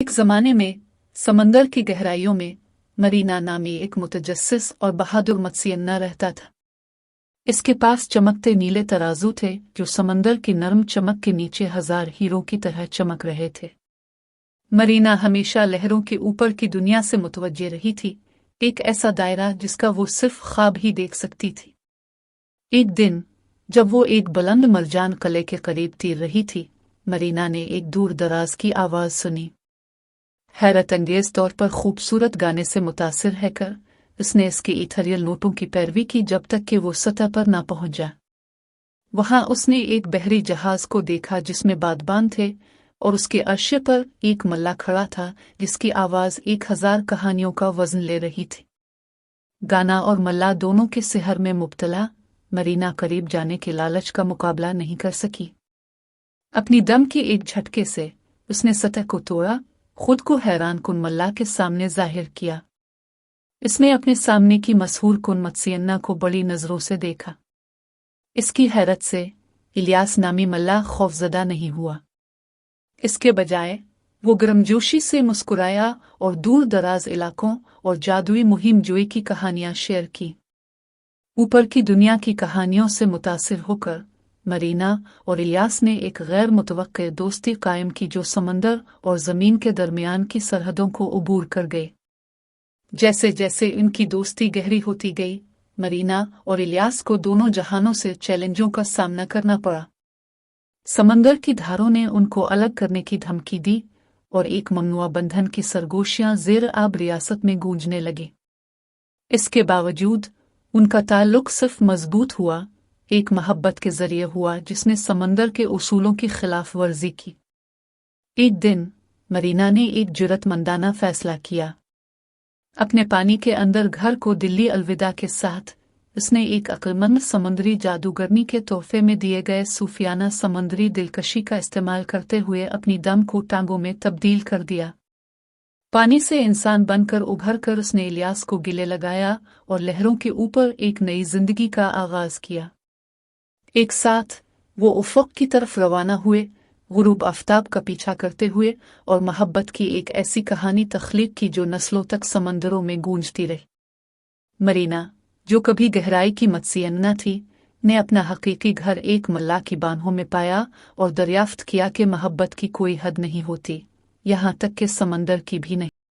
एक ज़माने में समंदर की गहराइयों में मरीना नामी एक मुतजस्सिस और बहादुर मत्स्यन्ना रहता था। इसके पास चमकते नीले तराजू थे जो समंदर की नरम चमक के नीचे हजार हीरों की तरह चमक रहे थे। मरीना हमेशा लहरों के ऊपर की दुनिया से मुतवज्जे रही थी, एक ऐसा दायरा जिसका वो सिर्फ ख्वाब ही देख सकती थी। एक दिन जब वो एक बुलंद मरजान कले के करीब तीर रही थी, मरीना ने एक दूर दराज की आवाज सुनी। हैरत अंगेज तौर पर खूबसूरत गाने से मुतासिर हैकर उसने इसके इथरियल नोटों की पैरवी की जब तक कि वो सतह पर ना पहुंच जाए। वहां उसने एक बहरी जहाज को देखा जिसमें बादबान थे और उसके अर्शे पर एक मल्ला खड़ा था जिसकी आवाज 1000 कहानियों का वजन ले रही थी। गाना और मल्ला दोनों के सिहर में मुब्तला मरीना करीब जाने के लालच का मुकाबला नहीं कर सकी। अपनी दम के एक झटके से उसने सतह को तोड़ा, खुद को हैरान कुन मल्ला के सामने जाहिर किया। इसने अपने सामने की मशहूर कुन मत्स्यन्ना को बड़ी नजरों से देखा। इसकी हैरत से इलियास नामी मल्ला खौफजदा नहीं हुआ। इसके बजाय वो गर्मजोशी से मुस्कुराया और दूर दराज इलाकों और जादुई मुहिम जोई की कहानियां शेयर की। ऊपर की दुनिया की कहानियों से मुतासिर होकर मरीना और इलियास ने एक गैर मुतवक्के दोस्ती कायम की जो समंदर और ज़मीन के दरमियान की सरहदों को उबूर कर गई। जैसे जैसे इनकी दोस्ती गहरी होती गई, मरीना और इलियास को दोनों जहानों से चैलेंजों का सामना करना पड़ा। समंदर की धारों ने उनको अलग करने की धमकी दी और एक ममनुआ बंधन की सरगोशियां ज़ेर आब रियासत में गूंजने लगी। इसके बावजूद उनका ताल्लुक सिर्फ मजबूत हुआ, एक मोहब्बत के जरिए हुआ जिसने समंदर के उसूलों की खिलाफ वर्जी की। एक दिन मरीना ने एक जुर्रतमंदाना फैसला किया। अपने पानी के अंदर घर को दिल्ली अलविदा के साथ उसने एक अक्लमंद समुद्री जादूगरनी के तोहफे में दिए गए सूफियाना समुद्री दिलकशी का इस्तेमाल करते हुए अपनी दम को टांगों में तब्दील कर दिया। पानी से इंसान बनकर उभर कर उसने इलियास को गिले लगाया और लहरों के ऊपर एक नई जिंदगी का आगाज किया। एक साथ वो उफ़क़ की तरफ रवाना हुए, गुरूब आफ्ताब का पीछा करते हुए और मोहब्बत की एक ऐसी कहानी तख्लीक की जो नस्लों तक समंदरों में गूंजती रही। मरीना, जो कभी गहराई की मत्स्यन्ना थी, ने अपना हकीकी घर एक मल्ला की बाहों में पाया और दरियाफ्त किया कि मोहब्बत की कोई हद नहीं होती, यहाँ तक कि समंदर की भी नहीं।